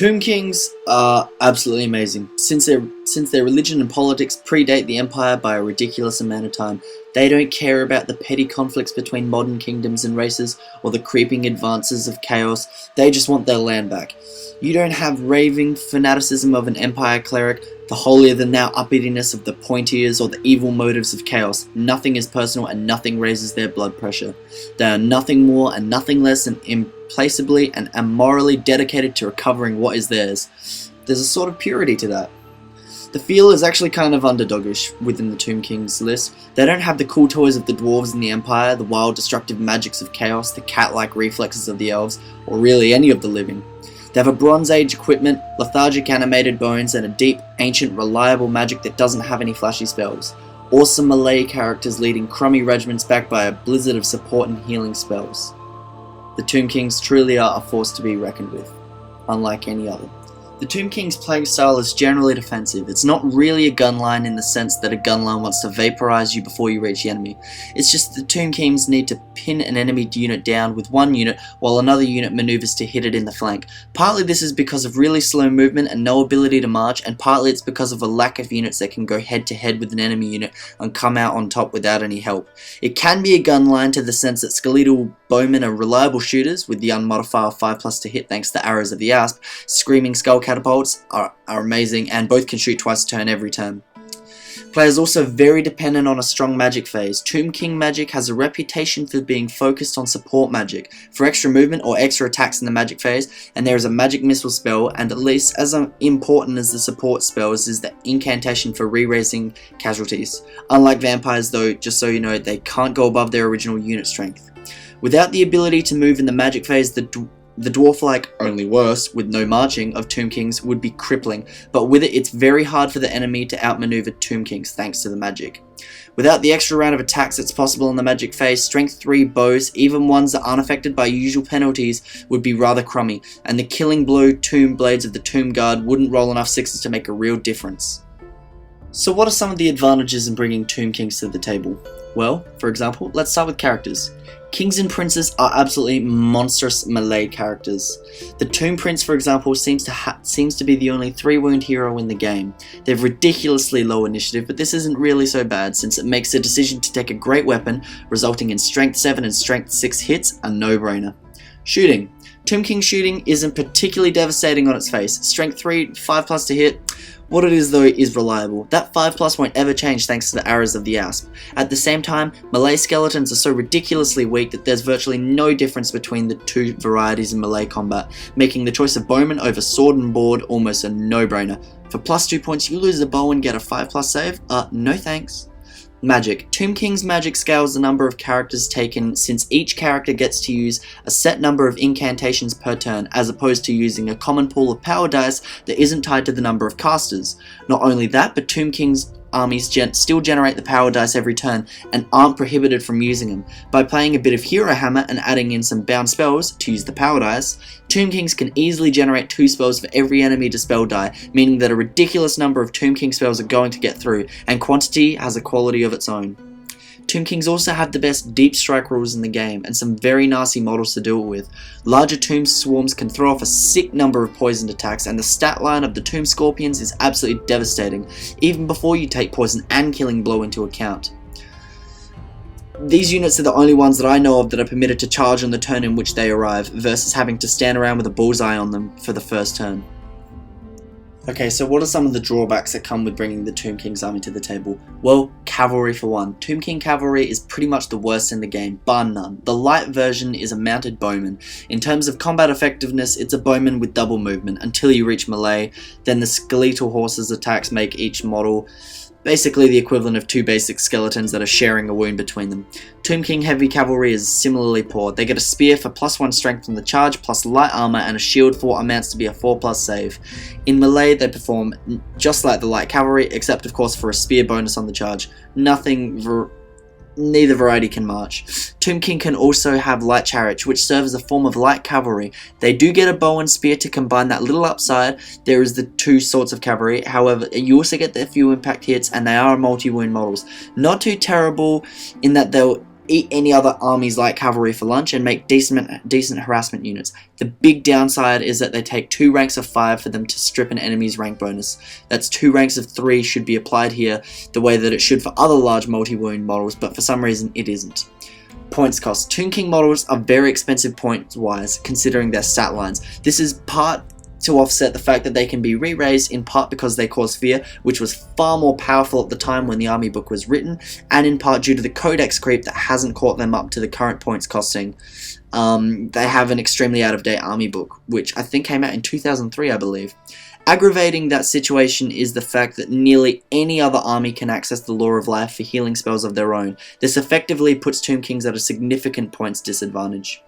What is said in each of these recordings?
Tomb Kings are absolutely amazing. Since their religion and politics predate the Empire by a ridiculous amount of time, they don't care about the petty conflicts between modern kingdoms and races or the creeping advances of chaos. They just want their land back. You don't have raving fanaticism of an Empire cleric, the holier-than-thou uppityness of the pointiers, or the evil motives of chaos. Nothing is personal and nothing raises their blood pressure. They are nothing more and nothing less than implacably and immorally dedicated to recovering what is theirs. There's a sort of purity to that. The feel is actually kind of underdogish within the Tomb Kings list. They don't have the cool toys of the dwarves in the Empire, the wild destructive magics of chaos, the cat-like reflexes of the elves, or really any of the living. They have a Bronze Age equipment, lethargic animated bones, and a deep, ancient, reliable magic that doesn't have any flashy spells. Awesome melee characters leading crummy regiments backed by a blizzard of support and healing spells. The Tomb Kings truly are a force to be reckoned with, unlike any other. The Tomb King's playing style is generally defensive. It's not really a gun line in the sense that a gun line wants to vaporize you before you reach the enemy. It's just the Tomb Kings need to pin an enemy unit down with one unit while another unit maneuvers to hit it in the flank. Partly this is because of really slow movement and no ability to march, and partly it's because of a lack of units that can go head to head with an enemy unit and come out on top without any help. It can be a gun line to the sense that skeletal bowmen are reliable shooters with the unmodified 5+ to hit thanks to arrows of the asp. Screaming skull catapults are amazing, and both can shoot twice a turn every turn. Players also very dependent on a strong magic phase. Tomb King magic has a reputation for being focused on support magic, for extra movement or extra attacks in the magic phase, and there is a magic missile spell, and at least as important as the support spells is the incantation for re-raising casualties. Unlike vampires though, just so you know, they can't go above their original unit strength. Without the ability to move in the magic phase, the dwarf-like, only worse, with no marching, of Tomb Kings would be crippling, but with it, it's very hard for the enemy to outmaneuver Tomb Kings thanks to the magic. Without the extra round of attacks that's possible in the magic phase, strength 3 bows, even ones that aren't affected by usual penalties, would be rather crummy, and the killing blow tomb blades of the Tomb Guard wouldn't roll enough 6s to make a real difference. So what are some of the advantages in bringing Tomb Kings to the table? Well, for example, let's start with characters. Kings and princes are absolutely monstrous melee characters. The Tomb Prince, for example, seems to be the only 3-wound hero in the game. They have ridiculously low initiative, but this isn't really so bad since it makes the decision to take a great weapon, resulting in strength 7 and strength 6 hits, a no-brainer. Shooting. Tomb King shooting isn't particularly devastating on its face. Strength 3, 5+ to hit. What it is though is reliable. That 5+ won't ever change thanks to the arrows of the asp. At the same time, melee skeletons are so ridiculously weak that there's virtually no difference between the two varieties in melee combat, making the choice of bowman over sword and board almost a no-brainer. For +2 points you lose the bow and get a 5+ save? No thanks. Magic. Tomb King's magic scales the number of characters taken since each character gets to use a set number of incantations per turn as opposed to using a common pool of power dice that isn't tied to the number of casters. Not only that, but Tomb King's armies still generate the power dice every turn and aren't prohibited from using them. By playing a bit of Hero Hammer and adding in some bound spells to use the power dice, Tomb Kings can easily generate 2 spells for every enemy dispel die, meaning that a ridiculous number of Tomb King spells are going to get through, and quantity has a quality of its own. Tomb Kings also have the best deep strike rules in the game, and some very nasty models to deal with. Larger tomb swarms can throw off a sick number of poisoned attacks, and the stat line of the tomb scorpions is absolutely devastating, even before you take poison and killing blow into account. These units are the only ones that I know of that are permitted to charge on the turn in which they arrive, versus having to stand around with a bullseye on them for the first turn. Okay, so what are some of the drawbacks that come with bringing the Tomb King's army to the table? Well, cavalry for one. Tomb King cavalry is pretty much the worst in the game, bar none. The light version is a mounted bowman. In terms of combat effectiveness, it's a bowman with double movement until you reach melee, then the skeletal horses attacks make each model basically the equivalent of 2 basic skeletons that are sharing a wound between them. Tomb King heavy cavalry is similarly poor. They get a spear for +1 strength on the charge, plus light armor, and a shield for what amounts to be a 4+ save. In melee, they perform just like the light cavalry, except of course for a spear bonus on the charge. Neither variety can march. Tomb King can also have light chariots, which serve as a form of light cavalry. They do get a bow and spear to combine that little upside. There is the 2 sorts of cavalry, however you also get their few impact hits, and they are multi-wound models. Not too terrible in that they'll eat any other army's light cavalry for lunch, and make decent harassment units. The big downside is that they take 2 ranks of 5 for them to strip an enemy's rank bonus. That's 2 ranks of 3 should be applied here the way that it should for other large multi-wound models, but for some reason it isn't. Points cost. Tomb King models are very expensive points-wise, considering their stat lines. This is part to offset the fact that they can be re-raised, in part because they cause fear, which was far more powerful at the time when the army book was written, and in part due to the codex creep that hasn't caught them up to the current points costing. They have an extremely out-of-date army book, which I think came out in 2003, I believe. Aggravating that situation is the fact that nearly any other army can access the Law of Life for healing spells of their own. This effectively puts Tomb Kings at a significant points disadvantage.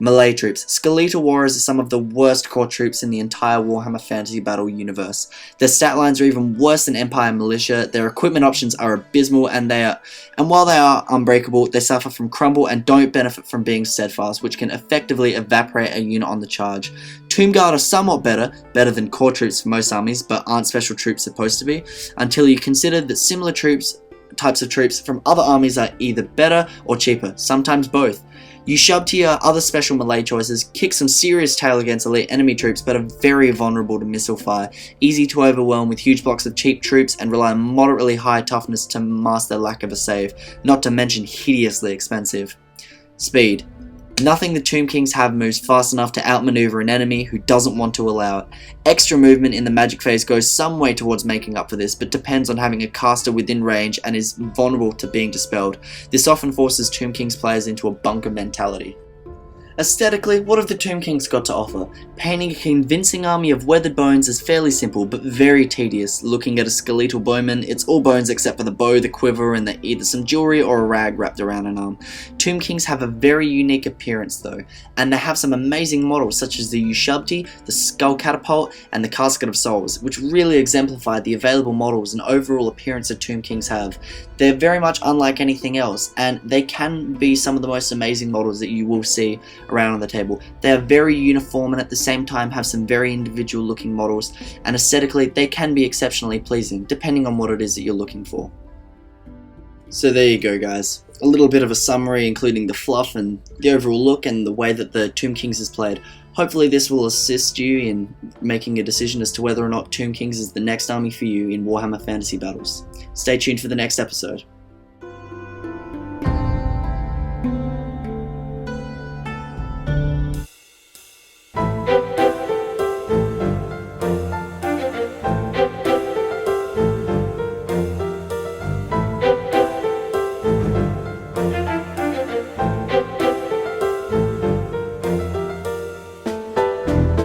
Melee troops. Skeletal warriors are some of the worst core troops in the entire Warhammer Fantasy Battle universe. Their stat lines are even worse than Empire Militia, their equipment options are abysmal, and while they are unbreakable, they suffer from crumble and don't benefit from being steadfast, which can effectively evaporate a unit on the charge. Tomb Guard are somewhat better than core troops for most armies, but aren't special troops supposed to be, until you consider that similar types of troops from other armies are either better or cheaper, sometimes both. Ushabti are other special melee choices, kick some serious tail against elite enemy troops, but are very vulnerable to missile fire, easy to overwhelm with huge blocks of cheap troops, and rely on moderately high toughness to mask their lack of a save, not to mention hideously expensive. Speed. Nothing the Tomb Kings have moves fast enough to outmaneuver an enemy who doesn't want to allow it. Extra movement in the magic phase goes some way towards making up for this, but depends on having a caster within range and is vulnerable to being dispelled. This often forces Tomb Kings players into a bunker mentality. Aesthetically, what have the Tomb Kings got to offer? Painting a convincing army of weathered bones is fairly simple, but very tedious. Looking at a skeletal bowman, it's all bones except for the bow, the quiver, and either some jewelry or a rag wrapped around an arm. Tomb Kings have a very unique appearance though, and they have some amazing models such as the Ushabti, the Skull Catapult, and the Casket of Souls, which really exemplify the available models and overall appearance that Tomb Kings have. They're very much unlike anything else, and they can be some of the most amazing models that you will see around on the table. They are very uniform and at the same time have some very individual looking models, and aesthetically they can be exceptionally pleasing depending on what it is that you're looking for. So there you go guys, a little bit of a summary including the fluff and the overall look and the way that the Tomb Kings is played. Hopefully this will assist you in making a decision as to whether or not Tomb Kings is the next army for you in Warhammer Fantasy Battles. Stay tuned for the next episode.